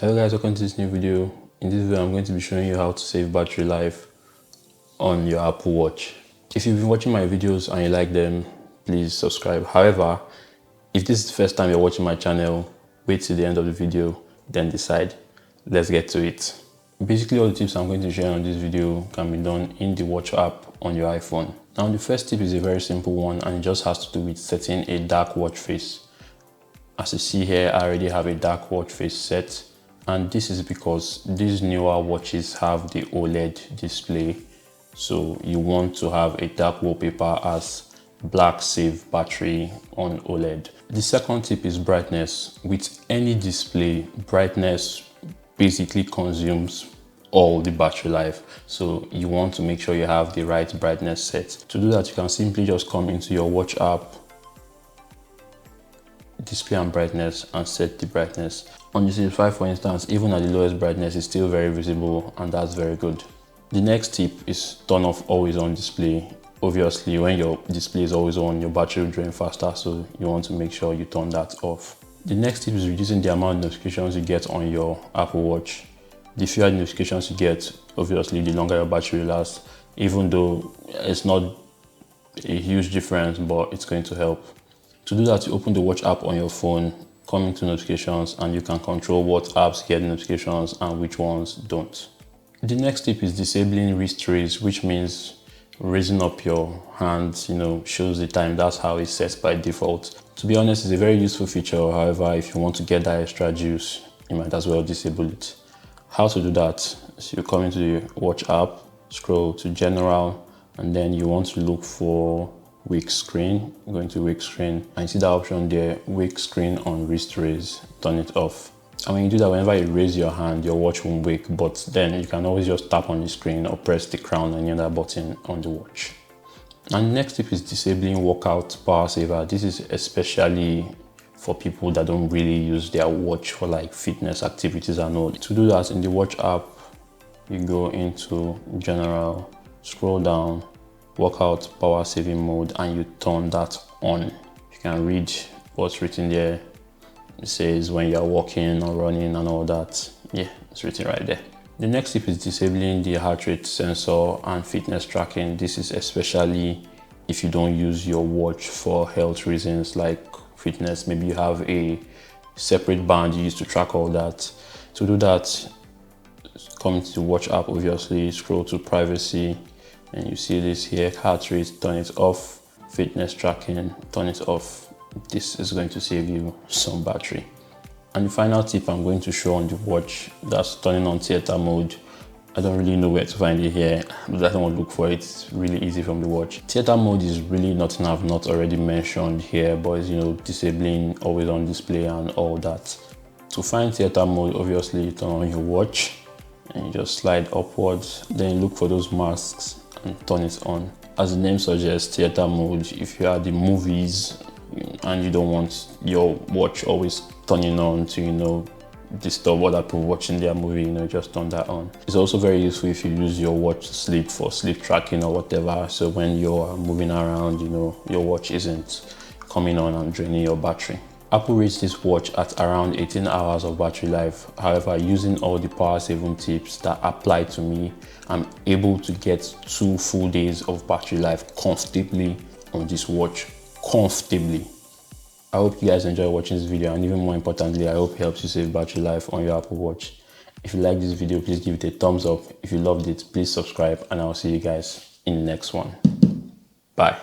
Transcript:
Hello guys, welcome to this new video. In this video I'm going to be showing you how to save battery life on your Apple Watch. If you've been watching my videos and you like them, please subscribe. However, if this is the first time you're watching my channel, wait till the end of the video, then decide. Let's get to it. Basically all the tips I'm going to share on this video can be done in the Watch app on your iPhone. Now the first tip is a very simple one and it just has to do with setting a dark watch face. As you see here, I already have a dark watch face set. And this is because these newer watches have the OLED display. So you want to have a dark wallpaper as black save battery on OLED. The second tip is brightness. With any display, brightness basically consumes all the battery life. So you want to make sure you have the right brightness set. To do that, you can simply just come into your watch app, display and brightness, and set the brightness. On the Series 5 for instance, even at the lowest brightness, it's still very visible, and that's very good. The next tip is turn off always on display. Obviously when your display is always on, your battery will drain faster, so you want to make sure you turn that off. The next tip is reducing the amount of notifications you get on your Apple Watch. The fewer notifications you get, obviously the longer your battery will last, even though it's not a huge difference, but it's going to help. To do that, you open the Watch app on your phone, come into notifications, and you can control what apps get notifications and which ones don't. The next tip is disabling wrist raise, which means raising up your hands, shows the time. That's how it's set by default. To be honest, it's a very useful feature. However, if you want to get that extra juice, you might as well disable it. How to do that? So you come into the Watch app, scroll to General, and then you want to look for wake screen. Go into wake screen and you see that option there, wake screen on wrist raise. Turn it off. And when you do that, whenever you raise your hand, your watch won't wake, but then you can always just tap on the screen or press the crown or any other button on the watch. And the next tip is disabling workout power saver. This is especially for people that don't really use their watch for like fitness activities and all. To do that, in the Watch app, you go into General, scroll down, workout power saving mode, and you turn that on. You can read what's written there. It says when you're walking or running and all that. Yeah, it's written right there. The next tip is disabling the heart rate sensor and fitness tracking. This is especially if you don't use your watch for health reasons like fitness. Maybe you have a separate band you use to track all that. To do that, come into the Watch app, obviously, scroll to privacy, and you see this here, heart rate, turn it off, fitness tracking, turn it off. This is going to save you some battery. And the final tip I'm going to show on the watch, that's turning on theater mode. I don't really know where to find it here, but I don't want to look for it. It's really easy from the watch. Theater mode is really nothing I've not already mentioned here, but it's, disabling always on display and all that. To find theater mode, obviously you turn on your watch and you just slide upwards, then you look for those masks and turn it on. As the name suggests, theater mode, if you are the movies and you don't want your watch always turning on to disturb other people watching their movie, just turn that on. It's also very useful if you use your watch to sleep for sleep tracking or whatever, so when you're moving around, your watch isn't coming on and draining your battery. Apple rates this watch at around 18 hours of battery life. However, using all the power saving tips that apply to me, I'm able to get 2 full days of battery life comfortably on this watch. Comfortably. I hope you guys enjoy watching this video, and even more importantly, I hope it helps you save battery life on your Apple Watch. If you like this video, please give it a thumbs up. If you loved it, please subscribe, and I'll see you guys in the next one. Bye.